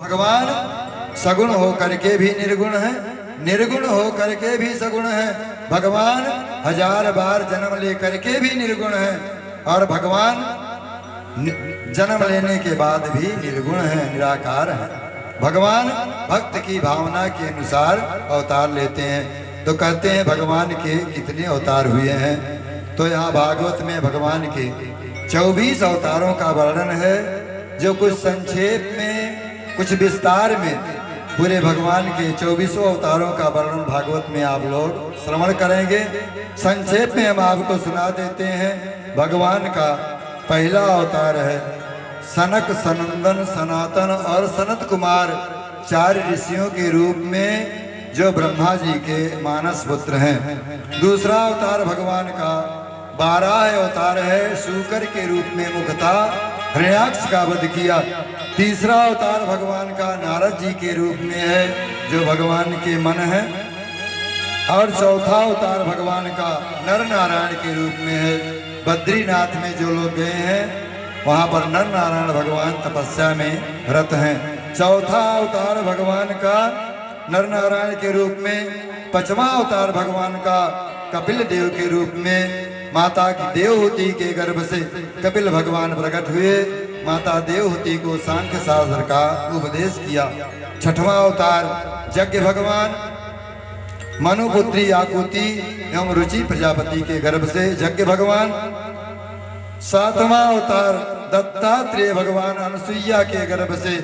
भगवान सगुण हो करके भी निर्गुण है, निर्गुण हो करके भी सगुण है। भगवान हजार बार जन्म ले करके भी निर्गुण है और भगवान जन्म लेने के बाद भी निर्गुण है, निराकार है। भगवान भक्त की भावना के अनुसार अवतार लेते हैं। तो कहते हैं भगवान के कितने अवतार हुए हैं। तो यहाँ भागवत में भगवान के 24 अवतारों का वर्णन है, जो कुछ संक्षेप में कुछ विस्तार में पूरे भगवान के 24 अवतारों का वर्णन भागवत में आप लोग श्रवण करेंगे। संक्षेप में हम आपको सुना देते हैं। भगवान का पहला अवतार है सनक, सनंदन, सनातन और सनत कुमार, 4 ऋषियों के रूप में जो ब्रह्मा जी के मानस पुत्र हैं। दूसरा अवतार भगवान का 12 अवतार है, शूकर के रूप में मुखता हिरण्याक्ष का वध किया। तीसरा अवतार भगवान का नारद जी के रूप में है, जो भगवान के मन है। और चौथा अवतार भगवान का नर नारायण के रूप में है। बद्रीनाथ में जो लोग गए हैं वहाँ पर नर नारायण भगवान तपस्या में रत हैं। चौथा अवतार भगवान का नर नारायण के रूप में। 5वां अवतार भगवान का कपिल देव के रूप में। माता की देवहूति के गर्भ से कपिल भगवान प्रकट हुए, माता देवहूति को सांख्य शास्त्र का उपदेश किया। 6वां अवतार यज्ञ भगवान, मनुपुत्री आकुति एवं रुचि प्रजापति के गर्भ से यज्ञ भगवान। 7वां अवतार दत्तात्रेय भगवान, अनुसुईया के गर्भ से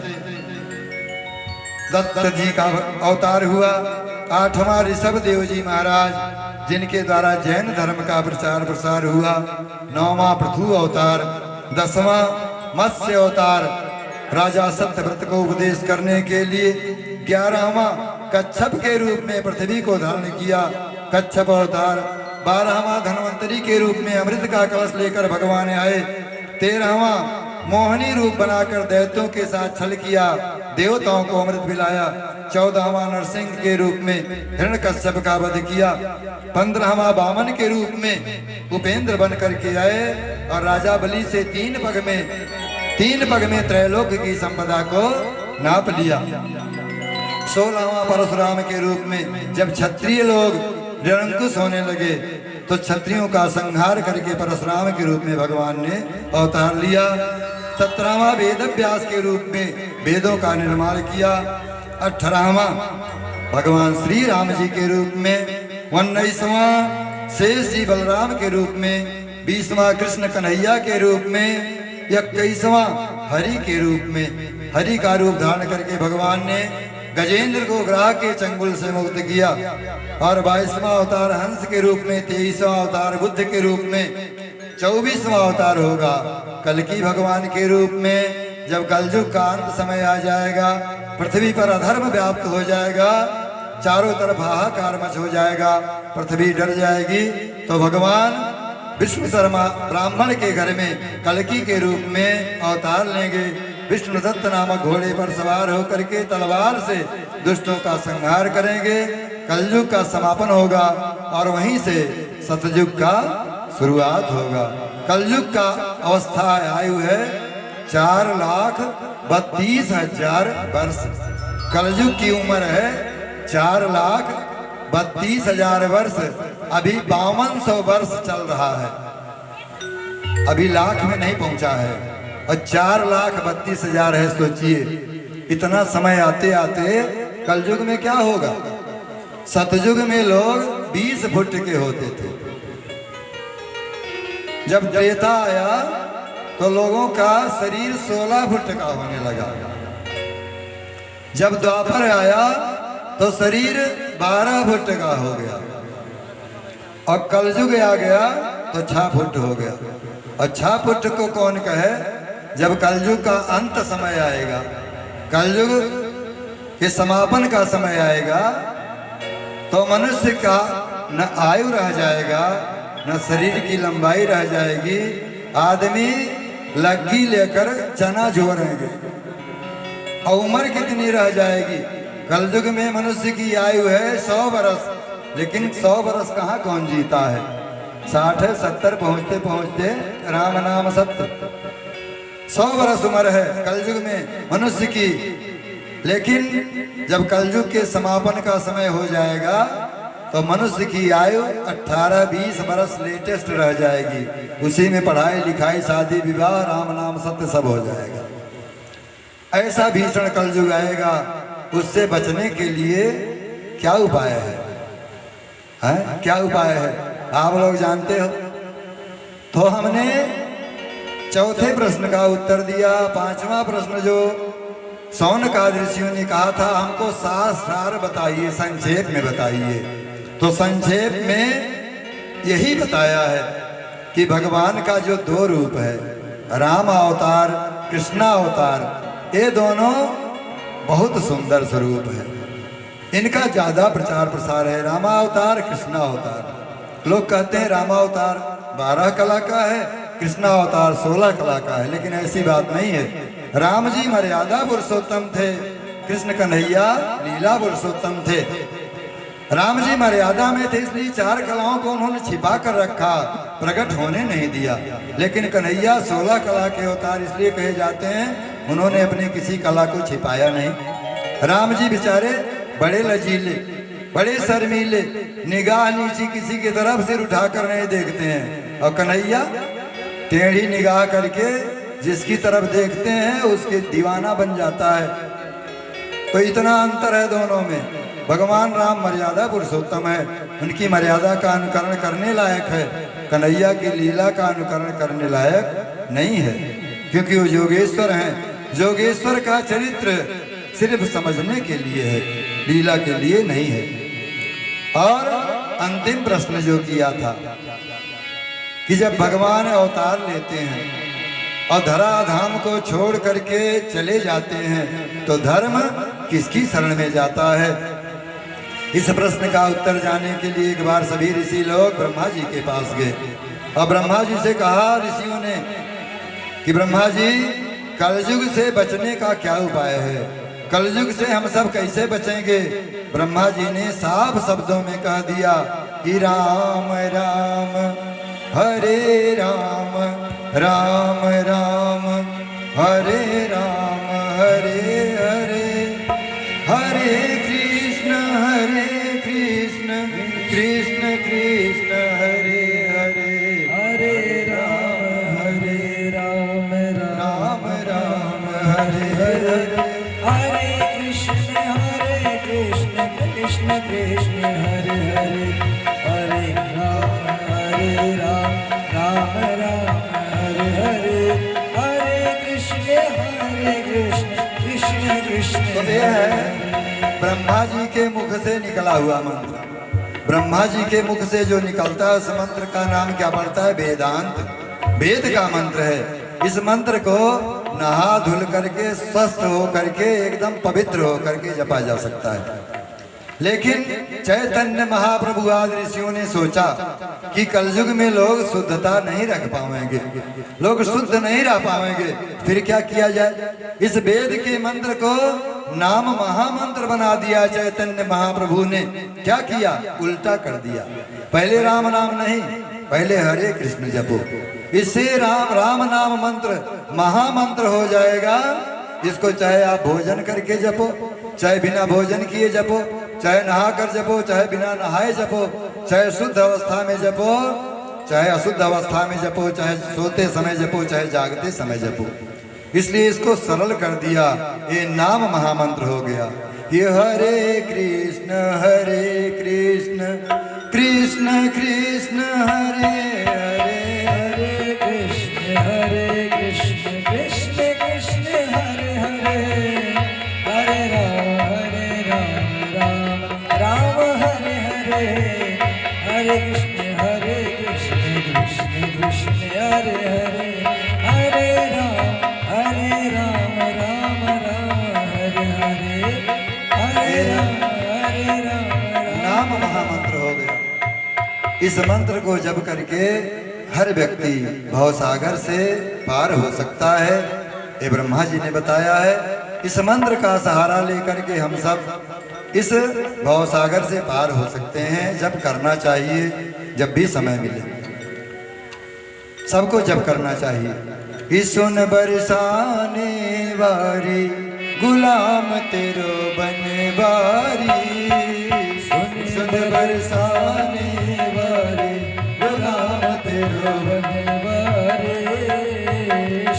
दत्त जी का अवतार हुआ। 8वां ऋषभ देव जी महाराज, जिनके द्वारा जैन धर्म का प्रचार प्रसार हुआ। 9वां पृथु अवतार। 10वां मत्स्य अवतार, राजा सत्यव्रत को उपदेश करने के लिए। 11वां कच्छप के रूप में पृथ्वी को धारण किया, कच्छप अवतार। 12वां धन्वंतरी के रूप में अमृत का कलश लेकर भगवान आए। 13वां मोहनी रूप बनाकर दैत्यों के साथ छल किया, देवताओं को अमृत पिलाया। 14वां नरसिंह के रूप में हिरण्यकश्यप का वध किया। 15वां वामन के रूप में उपेंद्र बन करके आए और राजा बलि से 3 पग में त्रैलोक की संपदा को नाप लिया। 16वां परशुराम के रूप में जब क्षत्रिय लोग निरंकुश होने लगे तो क्षत्रियों का संहार करके परशुराम के रूप में भगवान ने अवतार लिया। 17वां वेद व्यास के रूप में वेदों का निर्माण किया। 18वां भगवान श्री राम जी के रूप में। 19वां शेष जी बलराम के रूप में। 20वां कृष्ण कन्हैया के रूप में। 21वां हरि के रूप में, हरि का रूप धारण करके भगवान ने गजेंद्र को ग्राह के चंगुल से मुक्त किया। और 22वां अवतार हंस के रूप में। 23वां अवतार बुद्ध के रूप में। 24वां अवतार होगा कल्कि भगवान के रूप में। जब कलयुग का अंत समय आ जाएगा, पृथ्वी पर अधर्म व्याप्त हो जाएगा, चारों तरफ हाहाकार मच हो जाएगा, पृथ्वी डर जाएगी, तो भगवान विष्णु शर्मा ब्राह्मण के घर में कल्कि के रूप में अवतार लेंगे। विष्णुदत्त नामक घोड़े पर सवार होकर के तलवार से दुष्टों का संहार करेंगे। कलयुग का समापन होगा और वहीं से सतयुग का शुरुआत होगा। कलयुग का अवस्था आयु है 4,32,000 वर्ष। कलयुग की उम्र है 4,32,000 वर्ष। अभी 5200 वर्ष चल रहा है, अभी लाख में नहीं पहुंचा है और 4,32,000 है। सोचिए इतना समय आते आते कलयुग में क्या होगा। सतयुग में लोग 20 फुट के होते थे। जब त्रेता आया तो लोगों का शरीर 16 फुट का होने लगा। जब द्वापर आया तो शरीर 12 फुट का हो गया और कलयुग आ गया तो 6 फुट हो गया। और 6 फुट को कौन कहे। जब कलयुग का अंत समय आएगा, कलयुग के समापन का समय आएगा, तो मनुष्य का न आयु रह जाएगा, न शरीर की लंबाई रह जाएगी। आदमी लग्गी लेकर चना जोड़ेंगे और उम्र कितनी रह जाएगी। कलयुग में मनुष्य की आयु है 100 वर्ष, लेकिन 100 वर्ष कहाँ कौन जीता है। 60 70 पहुँचते पहुँचते राम नाम सत्य 100 वर्ष उम्र है कलयुग में मनुष्य की। लेकिन जब कलयुग के समापन का समय हो जाएगा तो मनुष्य की आयु 18-20 बरस लेटेस्ट रह जाएगी। उसी में पढ़ाई लिखाई शादी विवाह राम नाम सत्य सब हो जाएगा। ऐसा भीषण कलयुग आएगा, उससे बचने के लिए क्या उपाय है? क्या उपाय है आप लोग जानते हो? तो हमने चौथे प्रश्न का उत्तर दिया। पांचवा प्रश्न जो शौनकादि ऋषियों ने कहा था हमको सार बताइए, संक्षेप में बताइए, तो संक्षेप में यही बताया है कि भगवान का जो दो रूप है, राम अवतार कृष्ण अवतार, ये दोनों बहुत सुंदर स्वरूप है। इनका ज्यादा प्रचार प्रसार है, रामावतार कृष्ण अवतार। लोग कहते हैं रामावतार 12 कला का है, कृष्ण अवतार 16 कला का है, लेकिन ऐसी बात नहीं है। राम जी मर्यादा पुरुषोत्तम थे, कृष्ण कन्हैया लीला पुरुषोत्तम थे। राम जी मर्यादा में थे इसलिए 4 कलाओं को उन्होंने छिपा कर रखा, प्रकट होने नहीं दिया। लेकिन कन्हैया 16 कला के अवतार इसलिए कहे जाते हैं, उन्होंने अपनी किसी कला को छिपाया नहीं। राम जी बेचारे बड़े लजीले, बड़े शर्मीले, निगाह नीची किसी की तरफ सिर उठाकर नहीं देखते हैं। और कन्हैया टेढ़ी निगाह करके जिसकी तरफ देखते हैं उसके दीवाना बन जाता है। तो इतना अंतर है दोनों में। भगवान राम मर्यादा पुरुषोत्तम है, उनकी मर्यादा का अनुकरण करने लायक है। कन्हैया की लीला का अनुकरण करने लायक नहीं है, क्योंकि वो योगेश्वर हैं। योगेश्वर का चरित्र सिर्फ समझने के लिए है, लीला के लिए नहीं है। और अंतिम प्रश्न जो किया था कि जब भगवान अवतार लेते हैं और धराधाम को छोड़ करके चले जाते हैं तो धर्म किसकी शरण में जाता है? इस प्रश्न का उत्तर जाने के लिए एक बार सभी ऋषि लोग ब्रह्मा जी के पास गए और ब्रह्मा जी से कहा ऋषियों ने कि ब्रह्मा जी कलयुग से बचने का क्या उपाय है? कलयुग से हम सब कैसे बचेंगे? ब्रह्मा जी ने साफ शब्दों में कह दिया कि राम राम हरे राम, राम राम हरे राम, हरे हरे, हरे कृष्ण कृष्ण कृष्ण हरे हरे, हरे राम राम राम हरे हरे, हरे कृष्ण कृष्ण कृष्ण हरे हरे, हरे राम राम राम हरे हरे, हरे कृष्ण कृष्ण कृष्ण। तो ये है ब्रह्मा जी के मुख से निकला हुआ मंत्र। ब्रह्मा जी के मुख से जो निकलता है उस मंत्र का नाम क्या पड़ता है? वेदांत, वेद का मंत्र है। इस मंत्र को नहा धुल करके स्वस्थ हो करके एकदम पवित्र हो करके जपा जा सकता है। लेकिन चैतन्य महाप्रभु आदि ऋषियों ने सोचा कि कलयुग में लोग शुद्धता नहीं रख पाएंगे, लोग शुद्ध नहीं रह पाएंगे, फिर क्या किया जाए? इस वेद के मंत्र को नाम महामंत्र बना दिया चैतन्य महाप्रभु ने। क्या किया? उल्टा कर दिया। पहले राम नाम नहीं, पहले हरे कृष्ण जपो। इससे राम नाम मंत्र महामंत्र हो जाएगा। इसको चाहे आप भोजन करके जपो, चाहे बिना भोजन किए जपो, चाहे नहा कर जपो, चाहे बिना नहाए जपो, चाहे शुद्ध अवस्था में जपो, चाहे अशुद्ध अवस्था में जपो, चाहे सोते समय जपो, चाहे जागते समय जपो। इसलिए इसको सरल कर दिया, ये नाम महामंत्र हो गया। ये हरे कृष्ण कृष्ण कृष्ण हरे हरे, हरे कृष्ण कृष्ण कृष्ण हरे हरे, हरे राम राम हरे हरे, हरे कृष्ण कृष्ण कृष्ण हरे हरे, हरे राम राम हरे हरे, हरे राम नाम महामंत्र हो गया। इस मंत्र को जप करके हर व्यक्ति भवसागर से पार हो सकता है, ये ब्रह्मा जी ने बताया है। इस मंत्र का सहारा लेकर के हम सब इस भवसागर से पार हो सकते हैं। जप करना चाहिए जब भी समय मिले, सबको जप करना चाहिए। इस सुन बरसाने वारी गुलाम तेरो बनवारी सुन बरसाने वाले गुलाम तेरो बनवारे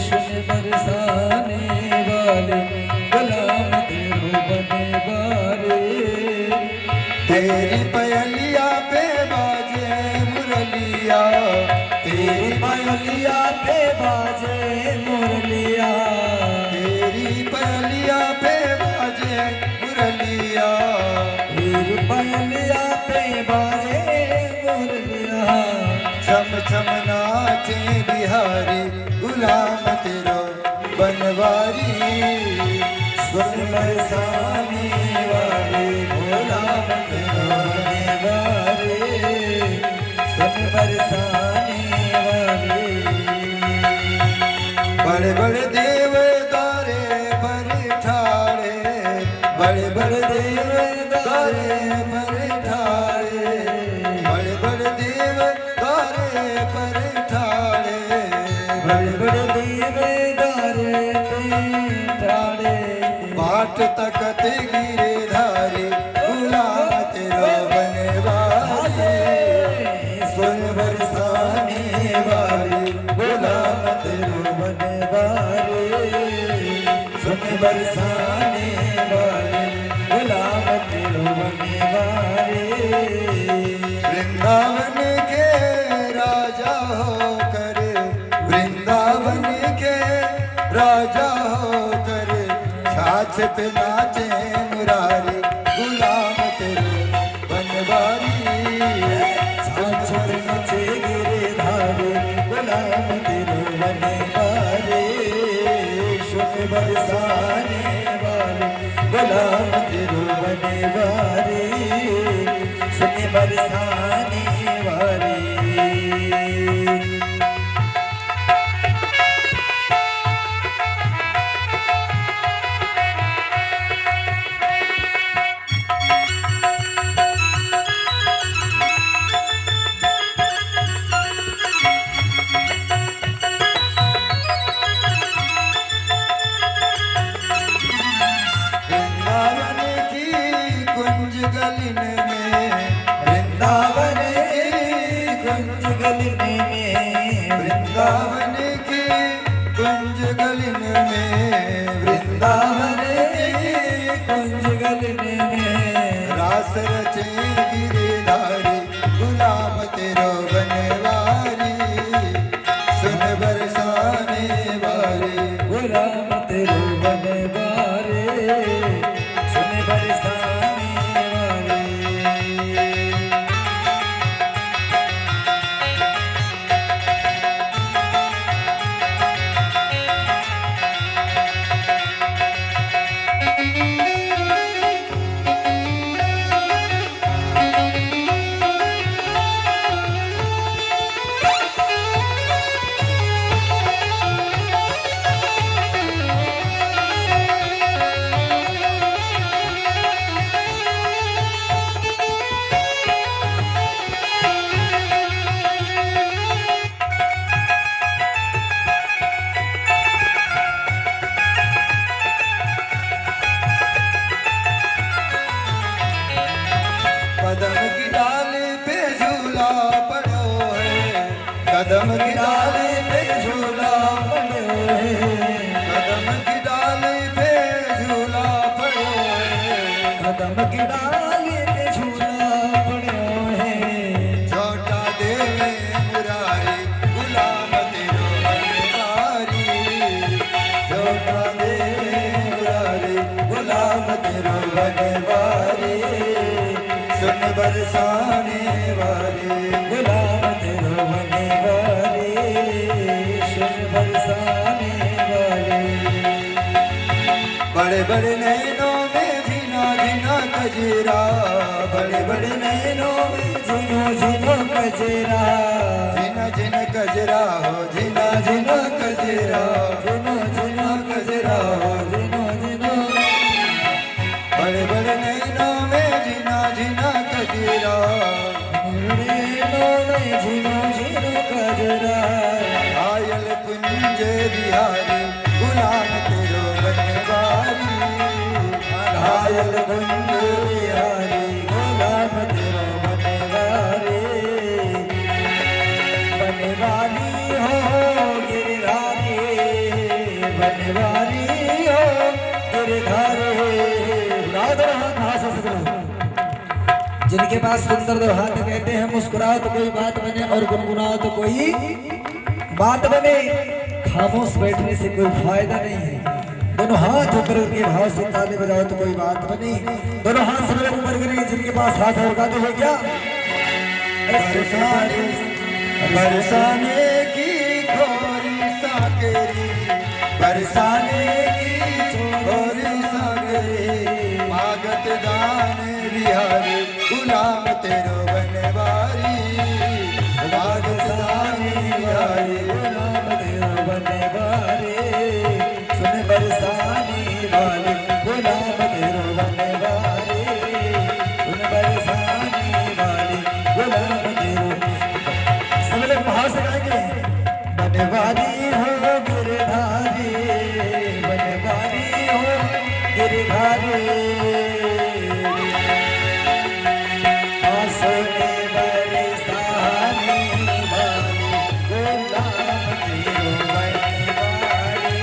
सुन बरसाने वाले गुलाम तेरो बनवारे तेरी पयलिया पे बाजे मुरलिया तेरी पयलिया पे बाजे मुरलिया तेरी पयलिया पे बाजे मुरलिया तेरी पयलिया पे बाजे मुरलिया छम छम नाचे बिहारी गुलाम तेरो बनवारी सुन बरसाने वाले गुलाम तेरो बनवारे सुन बरसाने वाले बड़े बड़े देवदारे परिठाड़े बड़े बड़े देवदारे परिठाड़े बड़े बड़े देवदारे परिठाड़े बड़े बड़े देवदारे ठाड़े बाट तकत गिरे धारी गुलाम तेरो बनवारी सुन बरसाने वाली गुलाम तेरो बनवारे सुन बरसाने वाले गुलाम तेरो बनवारे वृंदावन के राजा होकर वृंदावन के राजा होकर छाछ पे नाचे मुरारी गुलाम तेरे बनवारी छाछ पे नाचे गिरधारी गुलाम तेरो बनवारे सुन बरसाने वाले गुलाम तेरो बनवारे सुन बरसाने वाले वृंदावन की कुंज गलिन में वृंदावन की कुंज गलिन में वृंदावन की कुंज गलिन में वृंदावन की कुंज गलिन में रास रचे गिरधारी गुलाम तेरो बनवारी सुन बरसाने वाली गुलाम तेरो बनवारे सुन बरसाने वाले कदम की डाल पे झूला पड़ो है कदम की डाल पे झूला पड़ो है कदम की डाल पे झूला पड़ो है कदम की डाली पे झूला पड़ो है छोटा देवे मुरारी गुलाम तेरो बनवारी छोटा देवे मुरारी गुलाम तेरो बनवारी सुन बरसाने वाले गुलाम तेरो बनवारे सुन बरसाने वाले बड़े बड़े नैनों में झीना झीना कजरा बड़े बड़े नैनों में झिनो झिनो कजरा झीना झीना कजरा हो झीना झीना कजरा झिनो झिनो कजरा झिनो झिनो बड़े बड़े नैनों में झीना झीना कजरा नैनों में झिनो झिनो कजरा आयल कुंज बिहारी गुलाम तेरो बनवारी लाल कुंज बिहारी गुलाम तेरा बनवारी बनवारी हो गिरधारी बनवारी हो गिरधारी जिनके पास सुंदर दो हाथ कहते हैं मुस्कुराओ तो कोई बात बने और गुनगुनाओ तो कोई बात बने। खामोश बैठने से कोई फायदा नहीं है। दोनों हाथ ऊपर के भाव से ताली बजाओ तो कोई बात बनी। दोनों हाथ से ऊपर करेंगे जिनके पास हाथ और गाते हो क्या बरसाने की घोरी साकेरी बरसाने की घोरी साकेरी मागत दान बिहारी गुलाम तेरो बनवारी मागत दान बिहारी गुलाम तेरा बनवारी सुन बरसाने वाले गुलाम तेरा बनवारी सुन बरसाने वाले गुलाम तेरा सब लोग बाहर से गाएंगे बनवारी हो गिरधारी बनवारी हो गिरधारी आसने बरसाने वाले गुलाम तेरो बनवारी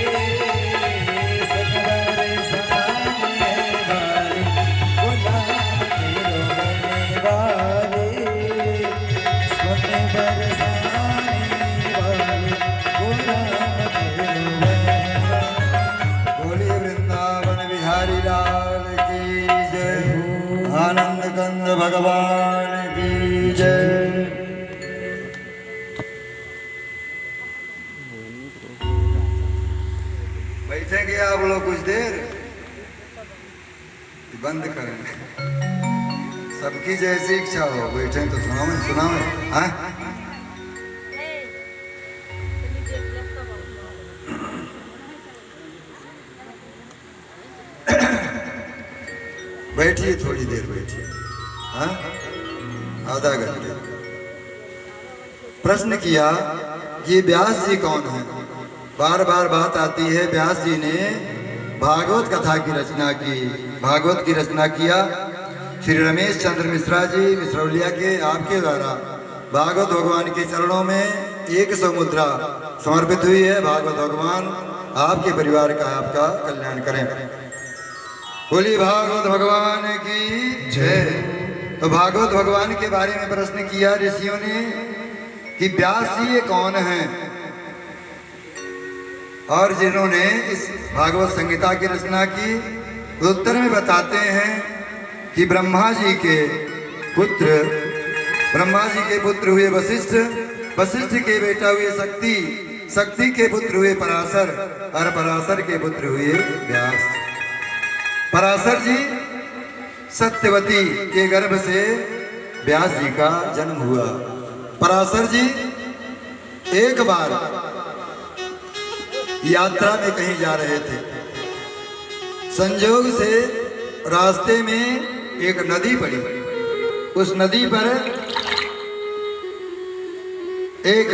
सुन बरसाने वाले गुलाम तेरो बनवारी सुन बरसाने वाले गुलाम तेरो बनवारी। बोले वृंदावन बिहारी लाल की जय आनंद कंद भगवान की जय। बैठेंगे आप लोग कुछ देर बंद करें सबकी जैसी इच्छा हो बैठे तो सुनाओ हाँ बैठिए थोड़ी देर बैठिए हाँ आधा घंटे। प्रश्न किया ये व्यास जी कौन है। बार बार बात आती है व्यास जी ने भागवत कथा की रचना की भागवत की रचना किया। श्री रमेश चंद्र मिश्रा जी मिश्रौलिया के आपके द्वारा भागवत भगवान के चरणों में 100 मुद्रा समर्पित हुई है। भागवत भगवान आपके परिवार का आपका कल्याण करें। बोली भागवत भगवान की जय। तो भागवत भगवान के बारे में प्रश्न किया ऋषियों ने कि व्यास जी ये कौन हैं और जिन्होंने इस भागवत संहिता की रचना की। उत्तर में बताते हैं कि ब्रह्मा जी के पुत्र हुए वशिष्ठ, वशिष्ठ के बेटा हुए शक्ति, शक्ति के पुत्र हुए पराशर और पराशर के पुत्र हुए व्यास। पराशर जी सत्यवती के गर्भ से व्यास जी का जन्म हुआ। पराशर जी एक बार यात्रा में कहीं जा रहे थे। संजोग से रास्ते में एक नदी पड़ी। उस नदी पर एक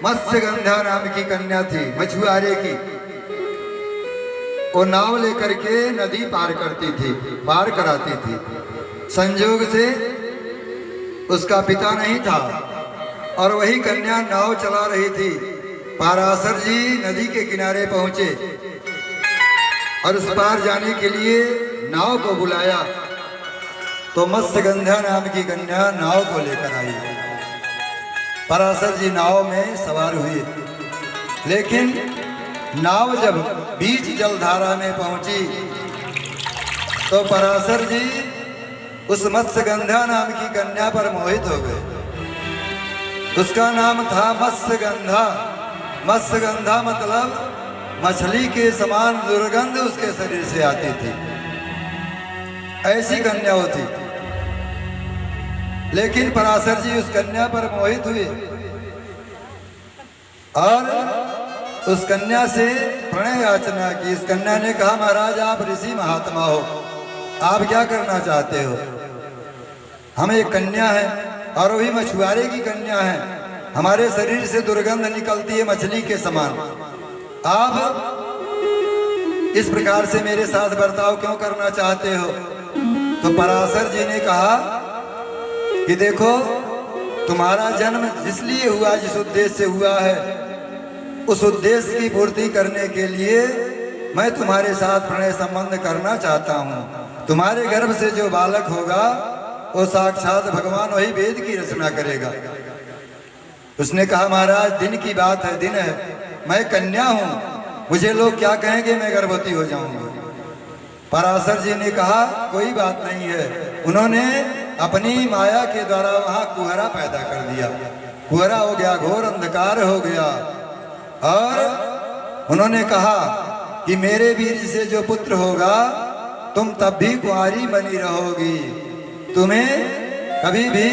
मत्स्यगंधा नाम की कन्या थी, मछुआरे की। वो नाव लेकर के नदी पार करती थी, पार कराती थी। संजोग से उसका पिता नहीं था और वही कन्या नाव चला रही थी। पराशर जी नदी के किनारे पहुंचे और उस पार जाने के लिए नाव को बुलाया तो मत्स्यगंधा नाम की कन्या नाव को लेकर आई। पराशर जी नाव में सवार हुए, लेकिन नाव जब बीच जलधारा में पहुंची तो पराशर जी उस मत्स्यगंधा नाम की कन्या पर मोहित हो गए। उसका नाम था मत्स्यगंधा। मत्स्यगंधा मतलब मछली के समान दुर्गंध उसके शरीर से आती थी, ऐसी कन्या होती। लेकिन पराशर जी उस कन्या पर मोहित हुए और उस कन्या से प्रणय याचना की। इस कन्या ने कहा महाराज आप ऋषि महात्मा हो, आप क्या करना चाहते हो। हम एक कन्या है और वही मछुआरे की कन्या है, हमारे शरीर से दुर्गंध निकलती है मछली के समान। आप इस प्रकार से मेरे साथ बर्ताव क्यों करना चाहते हो। तो पराशर जी ने कहा कि देखो, तुम्हारा जन्म इसलिए हुआ, जिस उद्देश्य से हुआ है, उस उद्देश्य की पूर्ति करने के लिए मैं तुम्हारे साथ प्रणय संबंध करना चाहता हूँ। तुम्हारे गर्भ से जो बालक होगा वो साक्षात भगवान वही वेद की रचना करेगा। उसने कहा, महाराज दिन की बात है, दिन है, मैं कन्या हूँ, मुझे लोग क्या कहेंगे, मैं गर्भवती हो जाऊंगी। पराशर जी ने कहा, कोई बात नहीं है। उन्होंने अपनी माया के द्वारा वहां कुहरा पैदा कर दिया। कुहरा हो गया, घोर अंधकार हो गया। और उन्होंने कहा कि मेरे वीर से जो पुत्र होगा, तुम तब भी कुंवारी बनी रहोगी, तुम्हें कभी भी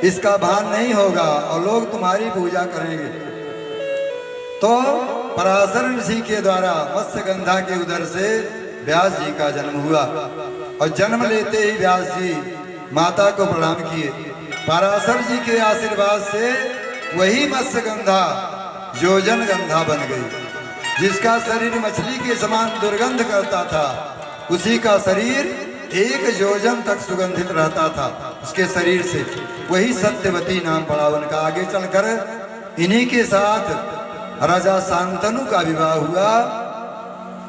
इसका भान नहीं होगा और लोग तुम्हारी पूजा करेंगे। तो पराशर ऋषि के द्वारा मत्स्यगंधा के उदर से व्यास जी का जन्म हुआ और जन्म लेते ही व्यास जी माता को प्रणाम किए। पराशर जी के आशीर्वाद से वही मत्स्यगंधा योजन गंधा बन गई। जिसका शरीर मछली के समान दुर्गंध करता था, उसी का शरीर 1 योजन तक सुगंधित रहता था उसके शरीर से। वही सत्यवती नाम पड़ा उनका। आगे चलकर इन्हीं के साथ राजा शांतनु का विवाह हुआ,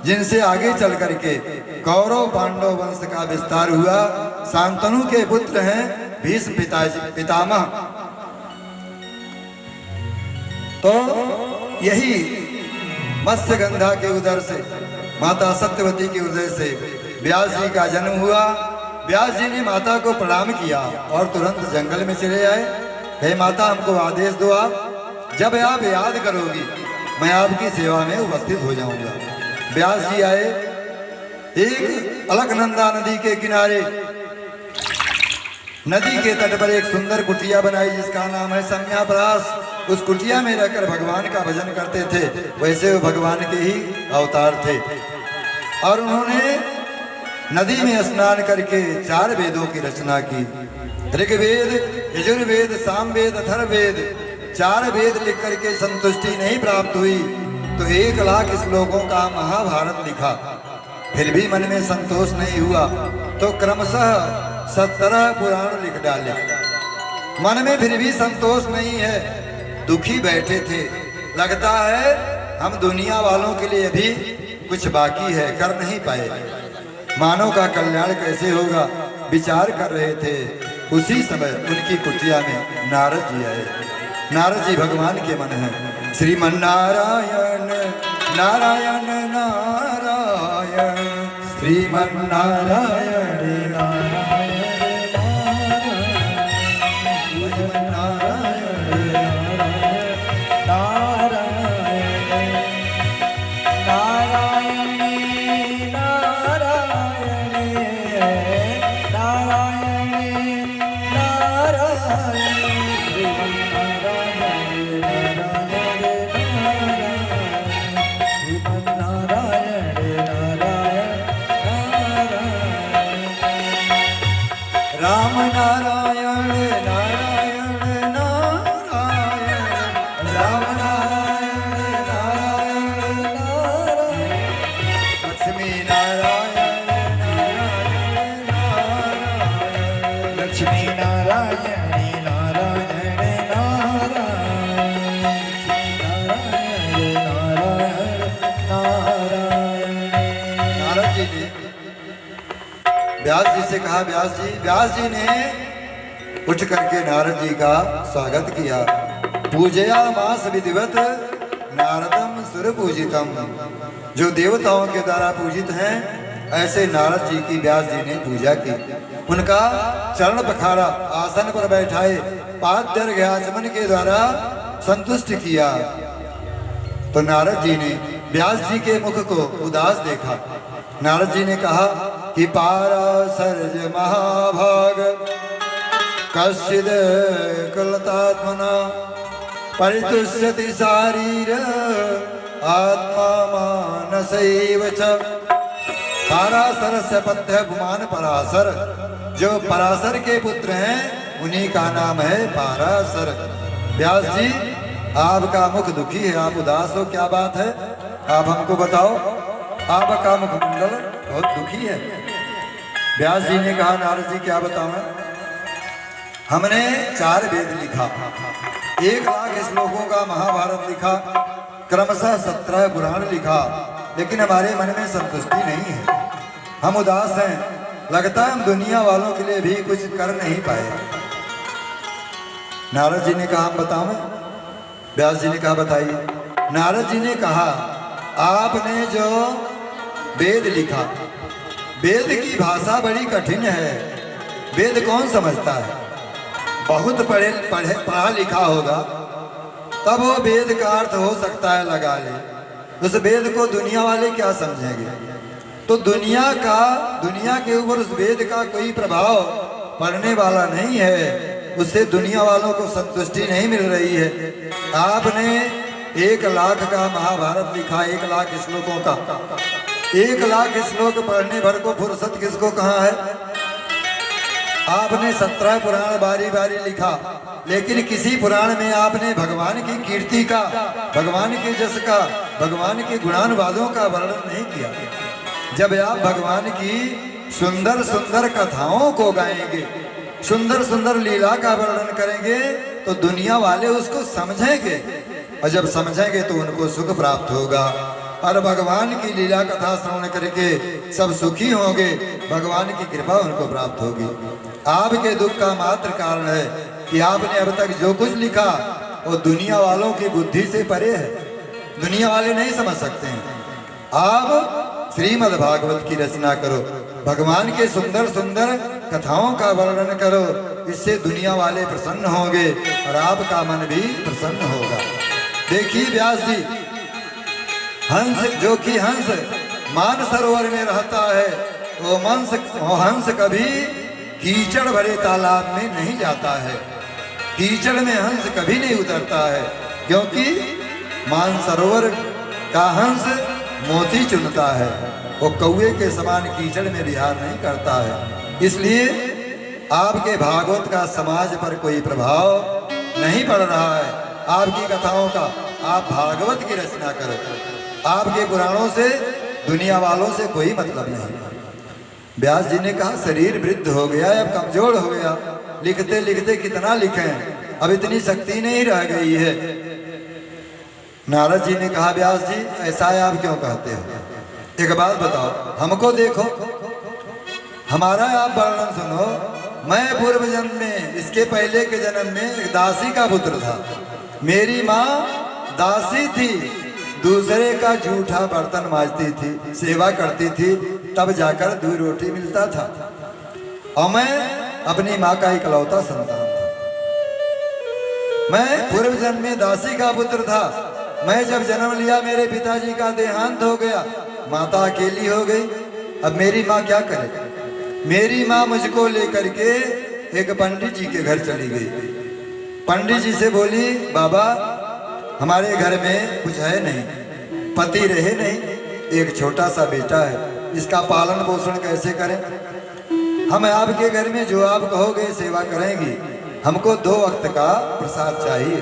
जिनसे आगे चल करके कौरव पांडव वंश का विस्तार हुआ। शांतनु के पुत्र हैं भीष्म पितामह। तो यही मत्स्यगंधा के उदर से, माता सत्यवती के उदर से व्यास जी का जन्म हुआ। व्यास जी ने माता को प्रणाम किया और तुरंत जंगल में चले आए। हे माता, हमको आदेश दो, आप जब आप याद करोगी मैं आपकी सेवा में उपस्थित हो जाऊंगा। व्यास जी आए। एक अलकनंदा नदी के किनारे, नदी के तट पर एक सुंदर कुटिया बनाई जिसका नाम है सम्यापरास। उस कुटिया में रहकर भगवान का भजन करते थे। वैसे वो भगवान के ही अवतार थे। और उन्होंने नदी में स्नान करके 4 वेदों की रचना की। ऋग्वेद, यजुर्वेद, सामवेद, अथर्ववेद, 4 वेद लिख करके संतुष्टि नहीं प्राप्त हुई तो 1 लाख श्लोकों का महाभारत लिखा। फिर भी मन में संतोष नहीं हुआ तो क्रमशः 17 पुराण लिख डाले। मन में फिर भी संतोष नहीं है, दुखी बैठे थे। लगता है हम दुनिया वालों के लिए अभी कुछ बाकी है, कर नहीं पाए। मानव का कल्याण कैसे होगा, विचार कर रहे थे। उसी समय उनकी कुटिया में नारद जी आए। नारद जी भगवान के मन हैं। श्रीमन नारायण नारायण नारायण, श्रीमन नारायण नारायण राम नारायण नारायण नारायण, राम नारायण नारायण नारायण, लक्ष्मी नारायण नारायण नारायण, लक्ष्मी नारायण नारायण नारायण, नारायण नारायण। नारद जी ने व्यास जी से कहा, व्यास जी ने उठ करके नारद जी का स्वागत किया। पूजया मास विधिवत नारदम सुर पूजितम। जो देवताओं के द्वारा पूजित हैं, ऐसे नारद जी की व्यास जी ने पूजा की। उनका चरण पखारा, आसन पर बैठाए, पाद्य आचमन के द्वारा संतुष्ट किया। तो नारद जी ने व्यास जी के मुख को उदास देखा। नारद जी ने कहा कि पाराशर्य महाभाग कश्चिद कलतात्मना परितुष्यति शारीर आत्मा मानसैव च। पाराशर से पत्य गुमान पराशर, जो पराशर के पुत्र हैं उन्हीं का नाम है पाराशर। व्यास जी, आपका मुख दुखी है, आप उदास हो, क्या बात है? आप हमको बताओ। आपका मुखमंडल बहुत दुखी है। व्यास जी ने कहा नारद जी क्या बताऊं, हमने 4 वेद लिखा, 1 लाख श्लोकों का महाभारत लिखा, क्रमशः 17 पुराण लिखा, लेकिन हमारे मन में संतुष्टि नहीं है। हम उदास हैं, लगता है हम दुनिया वालों के लिए भी कुछ कर नहीं पाए। नारद जी ने कहा हम बताऊं, व्यास जी ने कहा बताइए। नारद जी ने कहा आपने जो वेद लिखा, वेद की भाषा बड़ी कठिन है, वेद कौन समझता है? बहुत पढ़ा लिखा होगा तब वो वेद का अर्थ हो सकता है लगा ले, उस वेद को दुनिया वाले क्या समझेंगे? तो दुनिया के ऊपर उस वेद का कोई प्रभाव पड़ने वाला नहीं है, उससे दुनिया वालों को संतुष्टि नहीं मिल रही है। आपने 1 लाख का महाभारत लिखा, 1 लाख श्लोकों का, 1 लाख श्लोक पढ़ने भर को फुर्सत किसको कहाँ है? आपने 17 पुराण बारी बारी लिखा, लेकिन किसी पुराण में आपने भगवान की कीर्ति का, भगवान के जस का, भगवान के गुणानुवादों का वर्णन नहीं किया। जब आप भगवान की सुंदर सुंदर कथाओं को गाएंगे, सुंदर सुंदर लीला का वर्णन करेंगे, तो दुनिया वाले उसको समझेंगे, और जब समझेंगे तो उनको सुख प्राप्त होगा, और भगवान की लीला कथा श्रवण करके सब सुखी होंगे, भगवान की कृपा उनको प्राप्त होगी। आपके दुख का मात्र कारण है कि आपने अब तक जो कुछ लिखा वो दुनिया वालों की बुद्धि से परे है, दुनिया वाले नहीं समझ सकते हैं। आप श्रीमद् भागवत की रचना करो, भगवान के सुंदर सुंदर कथाओं का वर्णन करो, इससे दुनिया वाले प्रसन्न होंगे और आपका मन भी प्रसन्न होगा। देखिए व्यास जी, हंस जो कि हंस मानसरोवर में रहता है, वो हंस कभी कीचड़ भरे तालाब में नहीं जाता है, कीचड़ में हंस कभी नहीं उतरता है, क्योंकि मानसरोवर का हंस मोती चुनता है, वो कौवे के समान कीचड़ में विहार नहीं करता है। इसलिए आपके भागवत का समाज पर कोई प्रभाव नहीं पड़ रहा है। आपकी कथाओं का, आप भागवत की रचना करो, आपके पुराणों से दुनिया वालों से कोई मतलब नहीं। व्यास जी ने कहा शरीर वृद्ध हो गया, अब कमजोर हो गया, लिखते लिखते कितना लिखें, अब इतनी शक्ति नहीं रह गई है। नारद जी ने कहा व्यास जी ऐसा है, आप क्यों कहते हो? एक बात बताओ, हमको देखो, हमारा आप वर्णन सुनो। मैं पूर्व जन्म में, इसके पहले के जन्म में एक दासी का पुत्र था। मेरी माँ दासी थी, दूसरे का जूठा बर्तन मांजती थी, सेवा करती थी, तब जाकर 2 रोटी मिलता था, और मैं अपनी माँ का इकलौता संतान था। मैं पूर्व जन्म में दासी का पुत्र था। मैं जब जन्म लिया मेरे पिताजी का देहांत हो गया, माता अकेली हो गई। अब मेरी माँ क्या करे? मेरी माँ मुझको लेकर के एक पंडित जी के घर चली गई। पंडित जी से बोली बाबा हमारे घर में कुछ है नहीं, पति रहे नहीं, एक छोटा सा बेटा है, इसका पालन पोषण कैसे करें? हम आपके घर में जो आप कहोगे सेवा करेंगी, हमको 2 वक्त का प्रसाद चाहिए,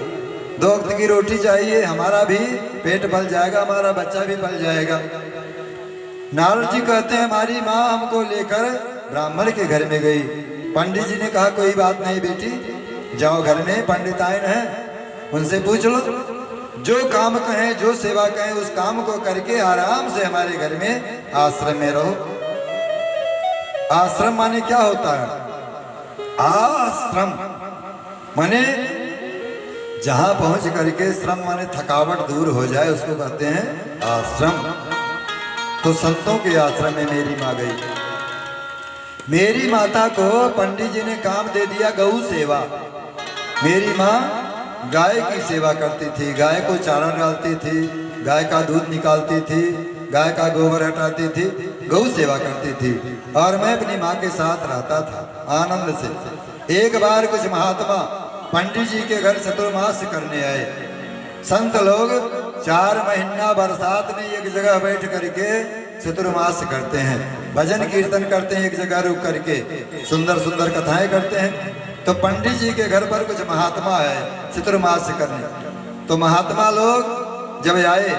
2 वक्त की रोटी चाहिए, हमारा भी पेट पल जाएगा, हमारा बच्चा भी पल जाएगा। नारद जी कहते हैं हमारी माँ हमको लेकर ब्राह्मण के घर में गई। पंडित जी ने कहा कोई बात नहीं बेटी, जाओ घर में पंडिताइन है, उनसे पूछ लो, जो काम कहें, जो सेवा कहें, उस काम को करके आराम से हमारे घर में आश्रम में रहो। आश्रम माने क्या होता है? आश्रम माने जहां पहुंच करके, श्रम माने थकावट दूर हो जाए, उसको कहते हैं आश्रम। तो संतों के आश्रम में मेरी माँ गई। मेरी माता को पंडित जी ने काम दे दिया गौ सेवा। मेरी माँ गाय की सेवा करती थी, गाय को चारा डालती थी, गाय का दूध निकालती थी, गाय का गोबर हटाती थी, गौ सेवा करती थी, और मैं अपनी माँ के साथ रहता था आनंद से। एक बार कुछ महात्मा पंडित जी के घर चतुर्मास करने आए। संत लोग 4 महीना बरसात में एक जगह बैठ करके चतुर्मास करते हैं, भजन कीर्तन करते हैं, एक जगह रुक करके सुंदर सुंदर कथाएं करते हैं। तो पंडित जी के घर पर कुछ महात्मा आए चतुर्मास करने। तो महात्मा लोग जब आए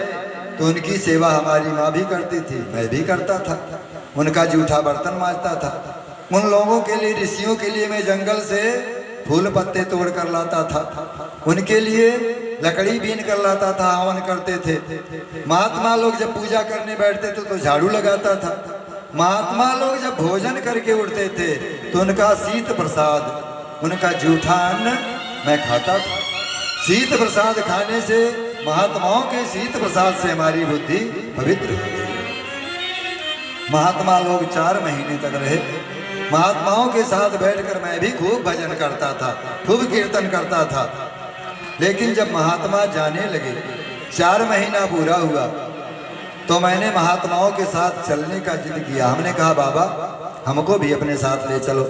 तो उनकी सेवा हमारी माँ भी करती थी, मैं भी करता था, उनका जूठा बर्तन मांजता था। उन लोगों के लिए, ऋषियों के लिए मैं जंगल से फूल पत्ते तोड़ कर लाता था, उनके लिए लकड़ी बीन कर लाता था, हवन करते थे। महात्मा लोग जब पूजा करने बैठते थे तो झाड़ू लगाता था। महात्मा लोग जब भोजन करके उठते थे तो उनका शीत प्रसाद, उनका जूठा अन्न मैं खाता था। शीत प्रसाद खाने से, महात्माओं के शीत प्रसाद से हमारी बुद्धि पवित्र हो गई। महात्मा लोग 4 महीने तक रहे। महात्माओं के साथ बैठकर मैं भी खूब भजन करता था, खूब कीर्तन करता था। लेकिन जब महात्मा जाने लगे, 4 महीना पूरा हुआ, तो मैंने महात्माओं के साथ चलने का जिद किया। हमने कहा बाबा हमको भी अपने साथ ले चलो,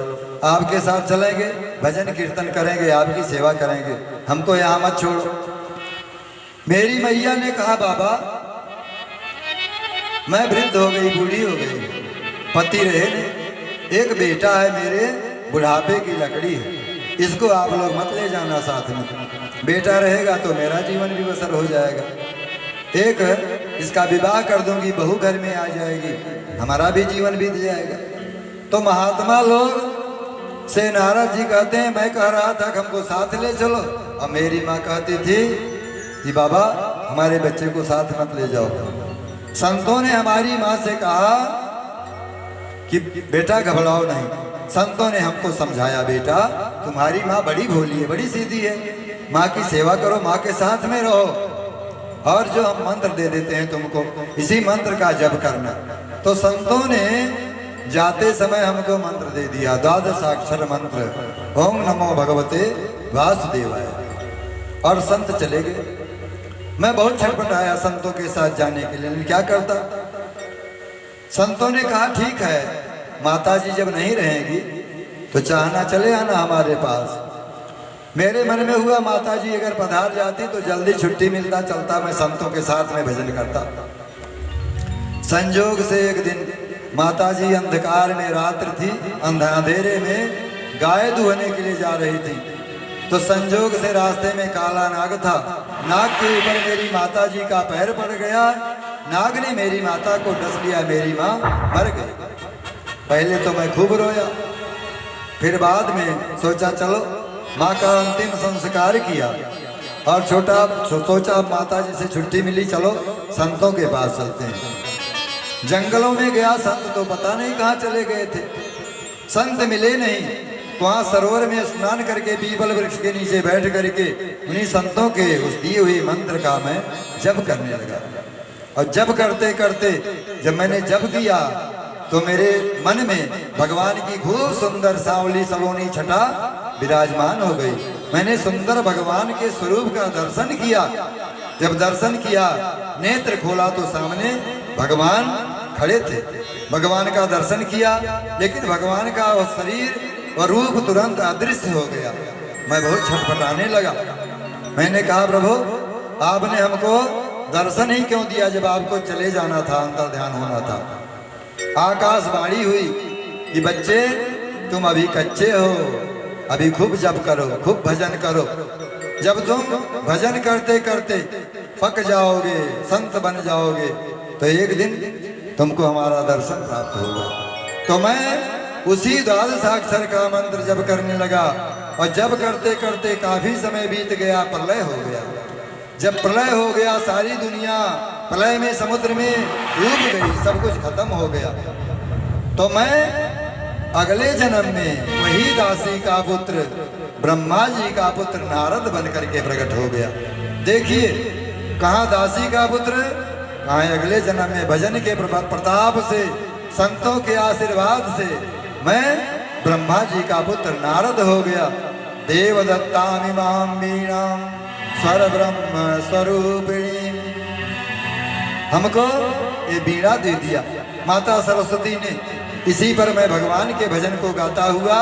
आपके साथ चलेंगे, भजन कीर्तन करेंगे, आपकी सेवा करेंगे, हमको यहाँ मत छोड़ो। मेरी मैया ने कहा बाबा मैं वृद्ध हो गई, बूढ़ी हो गई, पति रहे नहीं, एक बेटा है मेरे, बुढ़ापे की लकड़ी है, इसको आप लोग मत ले जाना साथ में। बेटा रहेगा तो मेरा जीवन भी बसर हो जाएगा, एक इसका विवाह कर दूंगी, बहू घर में आ जाएगी, हमारा भी जीवन बीत जाएगा। तो महात्मा लोग से नारद जी कहते हैं मैं कह रहा था कि हमको साथ ले चलो, और मेरी माँ कहती थी कि बाबा हमारे बच्चे को साथ मत ले जाओ। संतों ने हमारी माँ से कहा कि बेटा घबराओ नहीं। संतों ने हमको समझाया बेटा तुम्हारी माँ बड़ी भोली है, बड़ी सीधी है, माँ की सेवा करो, माँ के साथ में रहो, और जो हम मंत्र दे देते हैं तुमको, इसी मंत्र का जप करना। तो संतों ने जाते समय हमको मंत्र दे दिया, 12 अक्षर मंत्र, ओम नमो भगवते वासुदेवाय, और संत चले गए। मैं बहुत छटपटाया संतों के साथ जाने के लिए, क्या करता। संतों ने कहा ठीक है, माता जी जब नहीं रहेंगी तो चाहना चले आना हमारे पास। मेरे मन में हुआ माता जी अगर पधार जाती तो जल्दी छुट्टी मिलता, चलता, मैं संतों के साथ में भजन करता। संजोग से एक दिन माता जी अंधकार में, रात्र थी, अंधेरे में गाय दुहने के लिए जा रही थी। तो संजोग से रास्ते में काला नाग था, नाग के ऊपर मेरी माता जी का पैर पड़ गया, नाग ने मेरी माता को डस लिया, मेरी माँ मर गई। पहले तो मैं खूब रोया, फिर बाद में सोचा चलो माँ का अंतिम संस्कार किया, और सोचा माता जी से छुट्टी मिली, चलो संतों के पास चलते हैं। जंगलों में गया, संत तो पता नहीं कहाँ चले गए थे, संत मिले नहीं। तो वहाँ सरोवर में स्नान करके पीपल वृक्ष के नीचे बैठ करके उन्हीं संतों के उस दिए हुए मंत्र का मैं जप करने लगा। और जप करते करते जब मैंने जप किया तो मेरे मन में भगवान की खूब सुंदर सांवली सलोनी छटा विराजमान हो गई। मैंने सुंदर भगवान के स्वरूप का दर्शन किया। जब दर्शन किया, नेत्र खोला तो सामने भगवान खड़े थे। भगवान का दर्शन किया, लेकिन भगवान का वह शरीर और रूप तुरंत अदृश्य हो गया। मैं बहुत छटपटाने लगा। मैंने कहा प्रभु आपने हमको दर्शन ही क्यों दिया जब आपको चले जाना था, अंतर ध्यान होना था। आकाशवाणी हुई कि बच्चे तुम अभी कच्चे हो, अभी खूब जप करो, खूब भजन करो। जब तुम भजन करते करते पक जाओगे, संत बन जाओगे, तो एक दिन तुमको हमारा दर्शन प्राप्त होगा। तो मैं उसी 12 अक्षर का मंत्र जप करने लगा, और जप करते करते काफी समय बीत गया, प्रलय हो गया। जब प्रलय हो गया, सारी दुनिया प्रलय में, समुद्र में डूब गई, सब कुछ खत्म हो गया। तो मैं अगले जन्म में वही दासी का पुत्र, ब्रह्मा जी का पुत्र नारद बन करके प्रकट हो गया। देखिए कहाँ दासी का पुत्र, कहाँ अगले जन्म में भजन के प्रताप से, संतों के आशीर्वाद से मैं ब्रह्मा जी का पुत्र नारद हो गया। देवदत्तामिमां वीणां स्वर ब्रह्म स्वरूपिणी, हमको ये बीड़ा दे दिया माता सरस्वती ने। इसी पर मैं भगवान के भजन को गाता हुआ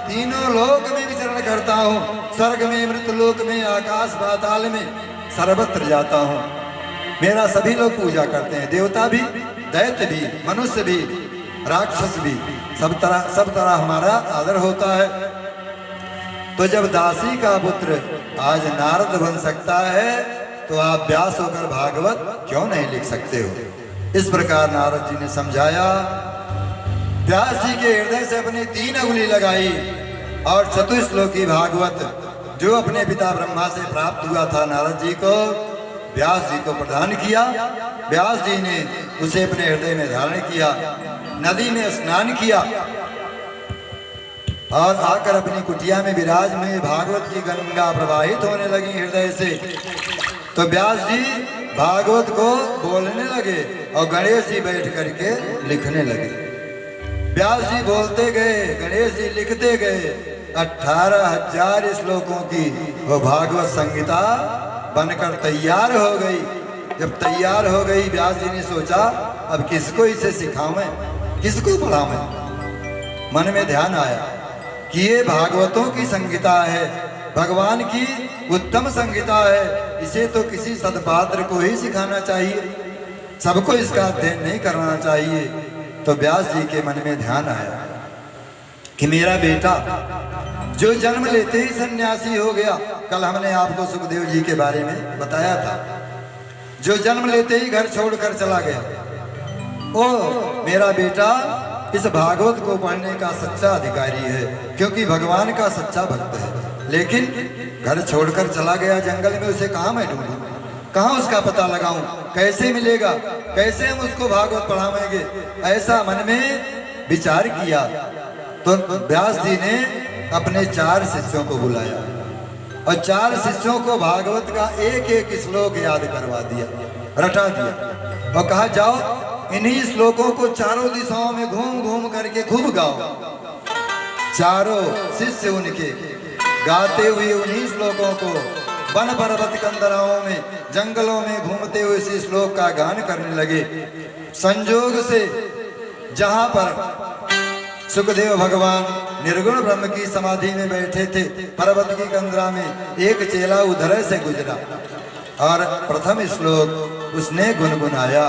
तीनों लोक में विचरण करता हूँ, स्वर्ग में, मृतलोक में, आकाश पाताल में, सर्वत्र जाता हूँ। मेरा सभी लोग पूजा करते हैं, देवता भी, दैत्य भी, मनुष्य भी, राक्षस भी, सब तरह हमारा आदर होता है। तो जब दासी का पुत्र आज नारद बन सकता है, तो आप व्यास होकर भागवत क्यों नहीं लिख सकते हो। इस प्रकार नारद जी ने समझाया। व्यास जी के हृदय से अपनी 3 अंगुली लगाई और चतुश्लोकी भागवत जो अपने पिता ब्रह्मा से प्राप्त हुआ था नारद जी को, व्यास जी को प्रदान किया। व्यास जी ने उसे अपने हृदय में धारण किया, नदी में स्नान किया और आकर अपनी कुटिया में विराज में भागवत की गंगा प्रवाहित होने लगी हृदय से। तो व्यास जी भागवत को बोलने लगे और गणेश जी बैठ करके लिखने लगे। व्यास जी बोलते गए, गणेश जी लिखते गए। 18,000 श्लोकों की वो भागवत संहिता बनकर तैयार हो गई। जब तैयार हो गई, व्यास जी ने सोचा अब किसको इसे सिखाऊं, किसको पढ़ाऊं। मन में ध्यान आया कि ये भागवतों की संहिता है, भगवान की उत्तम संहिता है, इसे तो किसी सदपात्र को ही सिखाना चाहिए, सबको इसका अध्ययन नहीं करना चाहिए। तो व्यास जी के मन में ध्यान आया कि मेरा बेटा जो जन्म लेते ही सन्यासी हो गया, कल हमने आपको सुखदेव जी के बारे में बताया था, जो जन्म लेते ही घर छोड़कर चला गया, ओ मेरा बेटा इस भागवत को पढ़ने का सच्चा अधिकारी है, क्योंकि भगवान का सच्चा भक्त है। लेकिन घर छोड़कर चला गया जंगल में, उसे कहाँ मैं ढूंढूं, कहाँ उसका पता लगाऊं, कैसे मिलेगा, कैसे हम उसको भागवत पढ़ावेंगे, ऐसा मन में विचार किया। तो व्यास जी ने अपने 4 शिष्यों को बुलाया और 4 शिष्यों को भागवत का एक एक श्लोक याद करवा दिया, रटा दिया और कहा जाओ इन्हीं श्लोकों को चारों दिशाओं में घूम घूम करके खूब गाओ। चारों शिष्य उनके गाते हुए उन्हीं श्लोकों को वन पर्वत कंदराओं में, जंगलों में घूमते हुए इसी श्लोक का गान करने लगे। संजोग से जहां पर सुखदेव भगवान निर्गुण ब्रह्म की समाधि में बैठे थे, पर्वत की कंदरा में एक चेला उधर से गुजरा और प्रथम श्लोक उसने गुनगुनाया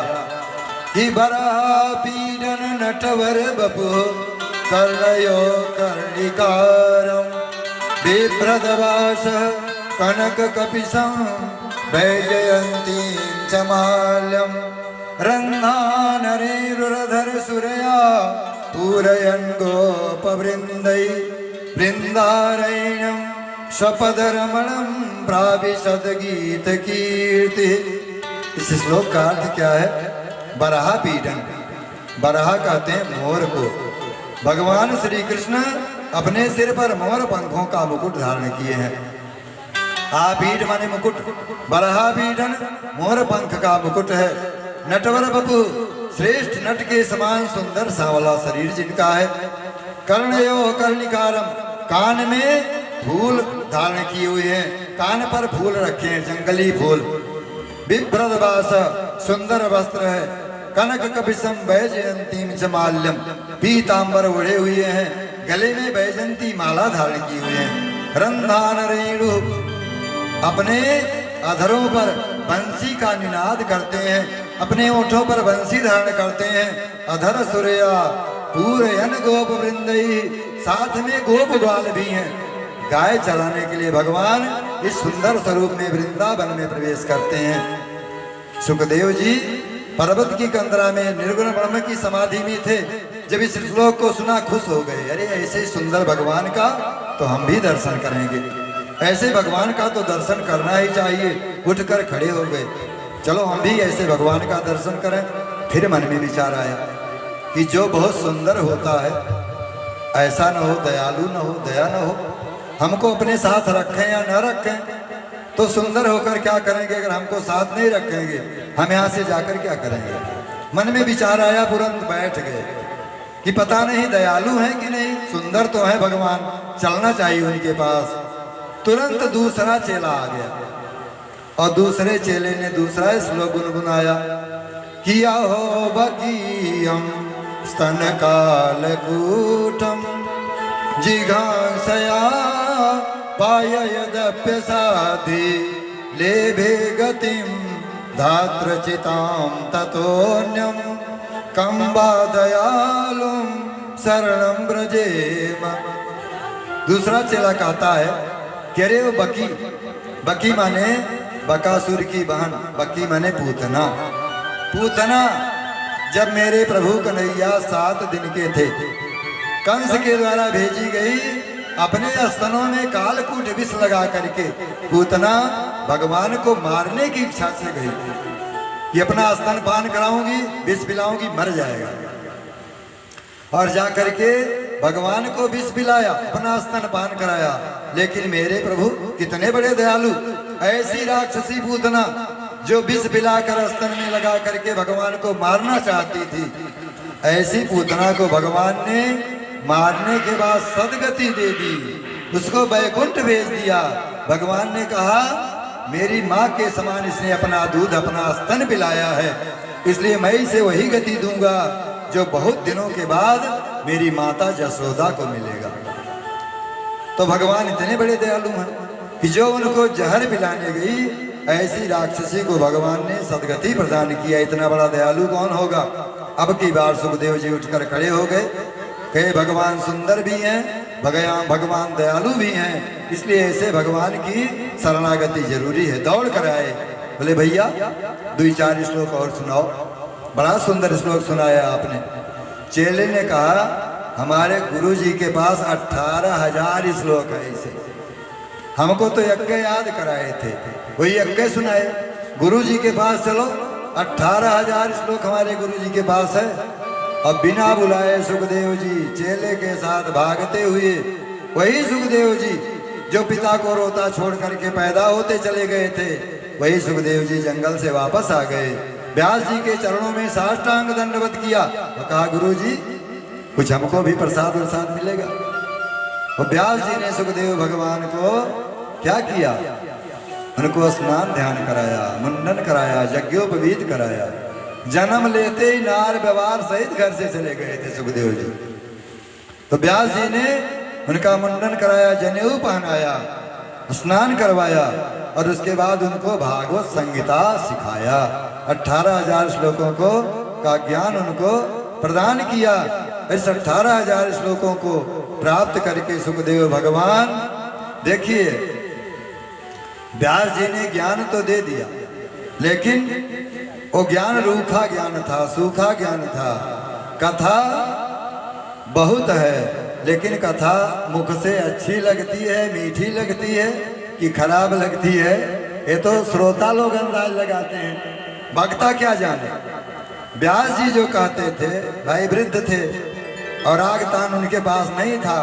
कि बराह पीडन नटवर बपु कर्णयो कर्णिकारम बिभ्रदवास कनक कपिशं वैजयंतीं च माल्यं रन्नानरेरुरधर सुरया पूरयन् गोपवृन्दै वृन्दारण्यं स्वपदरमणं प्राविशद गीत कीर्ति। इस श्लोक का अर्थ क्या है? बराह पीडन, बराह कहते हैं मोर को। भगवान श्री कृष्ण अपने सिर पर मोर पंखों का मुकुट धारण किए हैं। आभीड माने मुकुट, बराह पीडन मोर पंख का मुकुट है। नटवर बपु श्रेष्ठ नट के समान सुंदर सांवला शरीर जिनका है। कर्णयो कर्णिकारम कान में फूल धारण किए हुए हैं, कान पर फूल रखे हैं, जंगली फूल। बिभ्रदवास सुंदर वस्त्र है। कनक कपिशम वैजयंतीम च माल्यम पीतांबर ओढ़े हुए हैं, गले में वैजयंती माला धारण किए हुए हैं। रंधान रेणु अपने अधरों पर बंसी का निनाद करते हैं, अपने ओठों पर बंसी धारण करते हैं। अधर सूर्या पूरयन गोप वृंदई, साथ में गोप ग्वाल भी हैं। गाय चलाने के लिए भगवान इस सुंदर स्वरूप में वृंदावन में प्रवेश करते हैं। सुखदेव जी पर्वत की कंदरा में निर्गुण ब्रह्म की समाधि में थे। जब इस श्लोक को सुना खुश हो गए, अरे ऐसे सुंदर भगवान का तो हम भी दर्शन करेंगे, ऐसे भगवान का तो दर्शन करना ही चाहिए। उठकर खड़े हो गए, चलो हम भी ऐसे भगवान का दर्शन करें। फिर मन में विचार आया कि जो बहुत सुंदर होता है ऐसा न हो, दयालु न हो, दया न हो, हमको अपने साथ रखें या न रखें, तो सुंदर होकर क्या करेंगे अगर हमको साथ नहीं रखेंगे, हम यहाँ से जाकर क्या करेंगे। मन में विचार आया, तुरंत बैठ गए कि पता नहीं दयालु हैं कि नहीं, सुंदर तो है भगवान, चलना चाहिए उनके पास। तुरंत दूसरा चेला आ गया और दूसरे चेले ने दूसरा श्लोक गुनगुनाया किया हो बकीयम स्तन कालकूटम जिघांसया पाययदप्य साधि लेभे गतिम धात्रचितां ततोन्यम कंबा दयालुम शरणं ब्रजेम। दूसरा चेला कहता है कि अरे वो बकी, बकी माने बकासुर की बहन, बकी माने पूतना। पूतना जब मेरे प्रभु कन्हैया 7 दिन के थे, कंस के द्वारा भेजी गई अपने स्तनों में कालकूट विष लगा करके पूतना भगवान को मारने की इच्छा से गई कि अपना स्तन पान कराऊंगी, विष पिलाऊंगी, मर जाएगा। और जा करके भगवान को विष पिलाया, अपना स्तन पान कराया। लेकिन मेरे प्रभु कितने बड़े दयालु, ऐसी राक्षसी पूतना जो विष पिलाकर स्तन में लगा करके भगवान को मारना चाहती थी, ऐसी पूतना को भगवान ने मारने के बाद सदगति दे दी, उसको वैकुंठ भेज दिया। भगवान ने कहा मेरी माँ के समान इसने अपना दूध, अपना स्तन पिलाया है, इसलिए मैं इसे वही गति दूंगा जो बहुत दिनों के बाद मेरी माता जसोदा को मिलेगा। तो भगवान इतने बड़े दयालु हैं कि जो उनको जहर पिलाने गई, ऐसी राक्षसी को भगवान ने सदगति प्रदान किया। इतना बड़ा दयालु कौन होगा। अब की बार सुखदेव जी उठकर खड़े हो गए, कहे भगवान सुंदर भी हैं, भगवान दयालु भी हैं, इसलिए ऐसे भगवान की शरणागति जरूरी है। दौड़ कर आए, बोले भैया 2-4 श्लोक और सुनाओ। बड़ा सुंदर श्लोक सुनाया आपने। चेले ने कहा हमारे गुरु जी के पास 18,000 श्लोक है, इसे हमको तो यज्ञ याद कराए थे, वही यज्ञ सुनाए। गुरु जी के पास चलो, 18,000 श्लोक हमारे गुरु जी के पास है। अब बिना बुलाए सुखदेव जी चेले के साथ भागते हुए, वही सुखदेव जी जो पिता को रोता छोड़ करके पैदा होते चले गए थे, वही सुखदेव जी जंगल से वापस आ गए। व्यास जी के चरणों में साष्टांग दंडवत किया और कहा गुरु जी कुछ हमको भी प्रसाद वरसाद मिलेगा। और व्यास जी ने सुखदेव भगवान को क्या किया, उनको स्नान ध्यान कराया, मुंडन कराया, यज्ञोपवीत कराया। जन्म लेते ही नार व्यवहार सहित घर से चले गए थे सुखदेव जी। तो व्यास जी ने उनका मुंडन कराया, जनेऊ पहनाया, स्नान करवाया और उसके बाद उनको भागवत संहिता सिखाया। 18,000 श्लोकों को का ज्ञान उनको प्रदान किया। इस 18,000 श्लोकों को प्राप्त करके सुखदेव भगवान, देखिए व्यास जी ने ज्ञान तो दे दिया, लेकिन वो ज्ञान रूखा ज्ञान था, सूखा ज्ञान था। कथा बहुत है, लेकिन कथा मुख से अच्छी लगती है, मीठी लगती है कि खराब लगती है, ये तो श्रोता लोग अंदाज लगाते हैं, वक्ता क्या जाने। व्यास जी जो कहते थे, भाई वृद्ध थे और आग तान उनके पास नहीं था,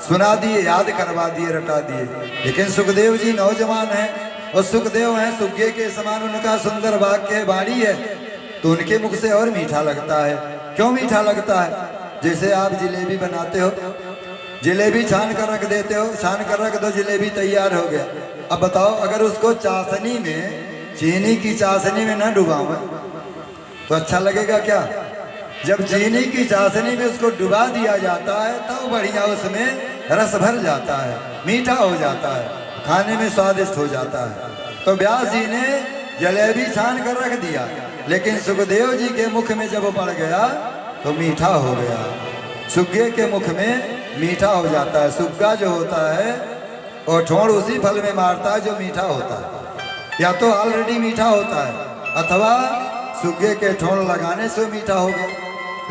सुना दिए, याद करवा दिए, रटा दिए। लेकिन सुखदेव जी नौजवान हैं और सुखदेव हैं, सुज्ञे के समान उनका सुंदर वाक्य वाणी है, तो उनके मुख से और मीठा लगता है। क्यों मीठा लगता है? जैसे आप जिलेबी बनाते हो, जिलेबी छान कर रख देते हो, छान कर रख दो, जिलेबी तैयार हो गया। अब बताओ अगर उसको चाशनी में, चीनी की चाशनी में न डुबाओ तो अच्छा लगेगा क्या? जब चीनी की चाशनी में उसको डुबा दिया जाता है तो बढ़िया उसमें रस भर जाता है, मीठा हो जाता है, खाने में स्वादिष्ट हो जाता है। तो व्यास जी ने जलेबी छान कर रख दिया, लेकिन सुखदेव जी के मुख में जब पड़ गया तो मीठा हो गया। सुग्गे के मुख में मीठा हो जाता है। सुग्गा जो होता है और ठोड़ उसी फल में मारता है जो मीठा होता है, या तो ऑलरेडी मीठा होता है अथवा सुग्गे के ठोड़ लगाने से मीठा हो गया।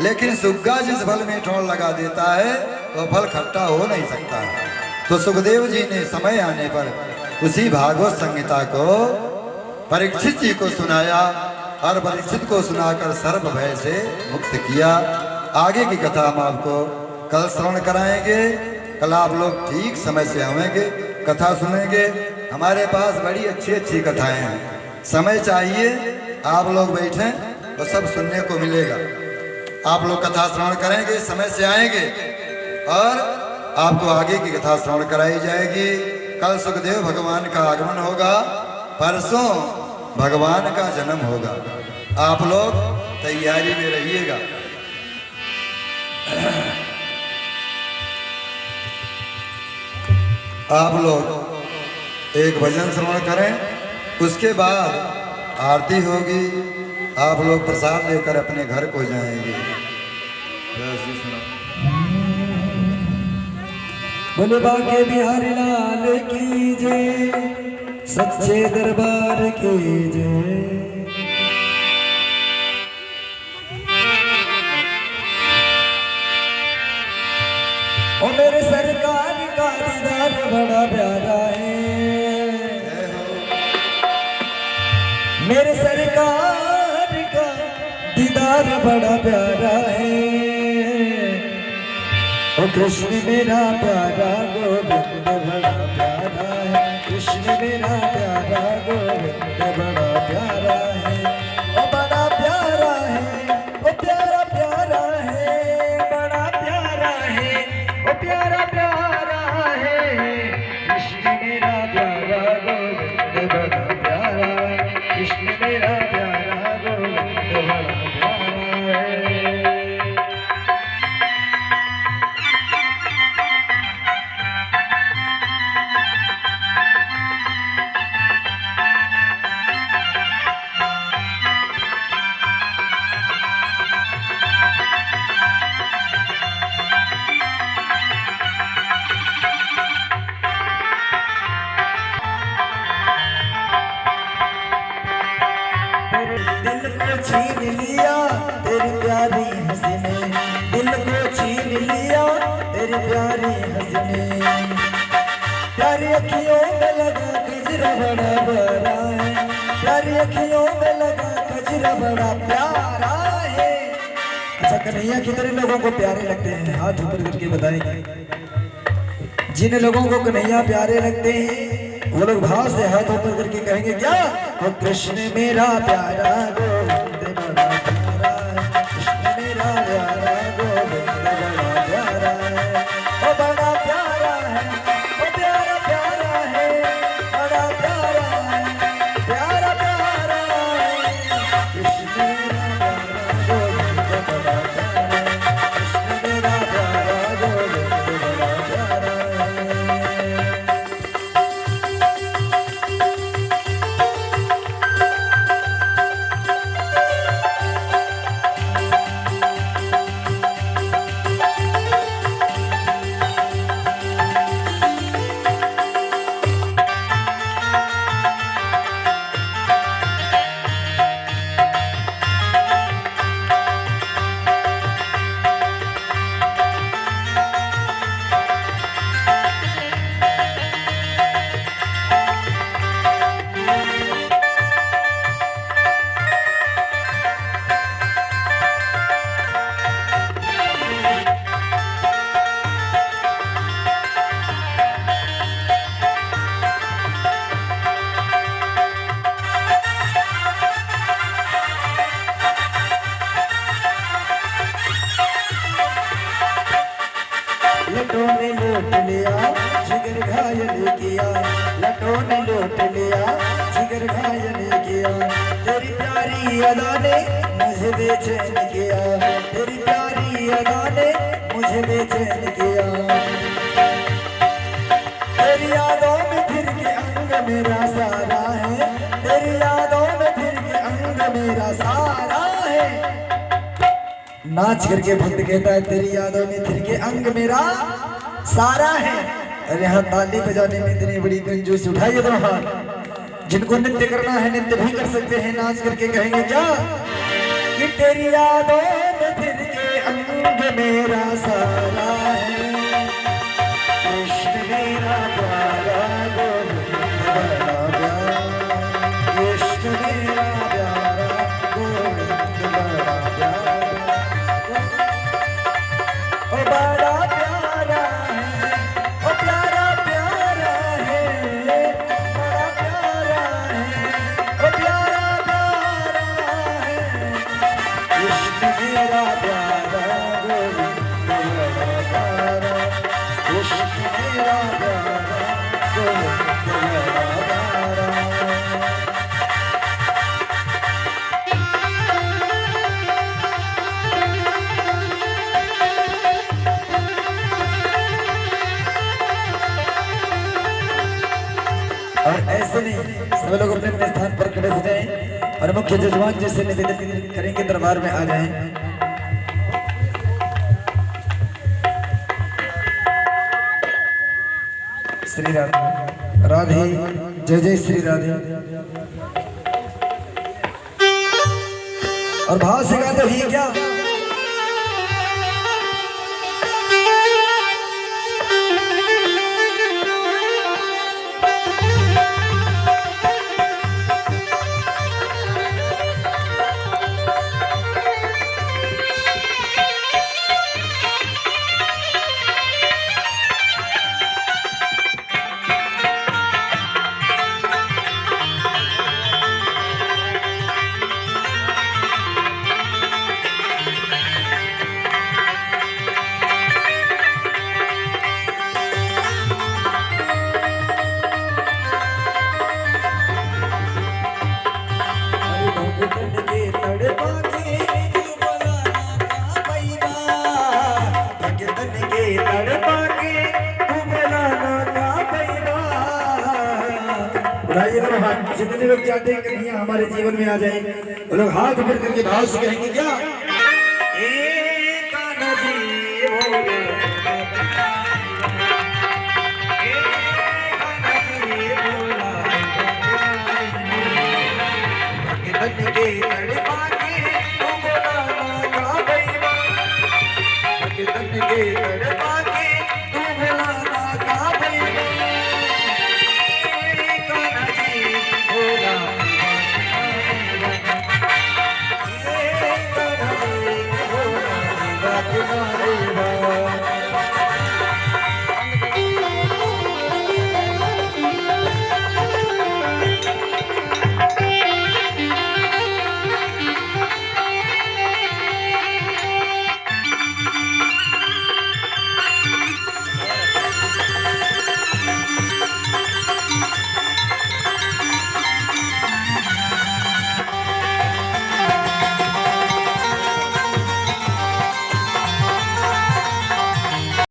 लेकिन सुग्गा जिस फल में ठोड़ लगा देता है वो फल खट्टा हो नहीं सकता है। तो सुखदेव जी ने समय आने पर उसी भागवत संहिता को परीक्षित जी को सुनाया और परीक्षित को सुनाकर सर्व भय से मुक्त किया। आगे की कथा हम आपको कल श्रवण कराएंगे। कल आप लोग ठीक समय से आवेंगे, कथा सुनेंगे। हमारे पास बड़ी अच्छी अच्छी कथाएं हैं। समय चाहिए, आप लोग बैठें तो सब सुनने को मिलेगा। आप लोग कथा श्रवण करेंगे, समय से आएंगे और आपको आगे की कथा श्रवण कराई जाएगी। कल सुखदेव भगवान का आगमन होगा, परसों भगवान का जन्म होगा। आप लोग तैयारी में रहिएगा। आप लोग एक भजन श्रवण करें, उसके बाद आरती होगी। आप लोग प्रसाद लेकर अपने घर को जाएंगे। बोले बाके बिहारी लाल की जय, सच्चे दरबार की जय। मेरे सरकार का दीदार बड़ा प्यारा है, मेरे सरकार का दीदार बड़ा प्यारा है। ओ कृष्ण मेरा प्यारा गोविंद बड़ा प्यारा है, कृष्ण मेरा प्यारा गोविंद बड़ा प्यारा है। ओ बड़ा प्यारा है, ओ प्यारा प्यारा है, बड़ा प्यारा है, ओ प्यारा प्यारा है। कृष्ण मेरा प्यारा गोविंद बड़ा प्यारा है, कृष्ण मेरा प्यारा गोविंद बड़ा प्यारा है। दिल को छीन लिया तेरी प्यारी हंसी ने, दिल को छीन लिया तेरी प्यारी हंसी ने। प्यारी अखियों में लगा कजरा बड़ा प्यारा है, प्यारी अखियों में लगा कजरा बड़ा प्यारा है। अच्छा कन्हैया कितने लोगों को प्यारे लगते हैं, हाथ ऊपर करके बताएंगे। जिन लोगों को कन्हैया प्यारे लगते हैं वो लोग भाव से हाथ ऊपर करके कहेंगे क्या? ओ कृष्ण मेरा प्यारा गोविंद बड़ा प्यारा है, कृष्ण मेरा प्यारा गोविंद बड़ा प्यारा है। ओ बड़ा प्यारा है, ओ प्यारा प्यारा है, बड़ा प्यारा है, प्यारा प्यारा है। कृष्ण मेरा प्यारा गोविंद बड़ा प्यारा है, कृष्ण मेरा प्यारा गोविंद बड़ा प्यारा है। लटों ने लूट लिया जिगर घायल किया, लटों ने लूट लिया जिगर घायल किया। तेरी प्यारी अदा ने मुझे बेचैन किया, तेरी प्यारी अदा ने मुझे बेचैन किया। तेरी यादों में फिर के अंग मेरा सारा है, तेरी यादों में फिर के अंग मेरा सारा है। नाच करके भक्त कहता है तेरी यादों में फिर के अंग मेरा सारा है। अरे यहाँ ताली बजाने में इतनी बड़ी कंजूस, उठाइए दो हाथ। जिनको नृत्य करना है नृत्य भी कर सकते हैं, नाच करके कहेंगे क्या? कि तेरी यादों में फिर के अंग मेरा सारा है, कृष्ण मेरा प्यारा गोविंद बड़ा प्यारा, कृष्ण मेरा प्यारा गोविंद बड़ा प्यारा। ओ बड़ा प्यारा है, ओ प्यारा प्यारा है, बड़ा प्यारा है, ओ प्यारा प्यारा है। कृष्ण मेरा प्यारा गोविंद बड़ा प्यारा, कृष्ण मेरा प्यारा गोविंद बड़ा प्यारा। और ऐसे नहीं, सब लोग अपने अपने स्थान पर खड़े हो जाएं और मुख्य जजमान जैसे निवेदन करेंगे दरबार में आ जाएं। श्री राधे राधे, जय जय श्री राधे। और भाव से गाते ही क्या? जितने लोग चाहते हैं कि कन्हैया हमारे जीवन में आ जाए वो लोग हाथ ऊपर करके भाव से कहेंगे क्या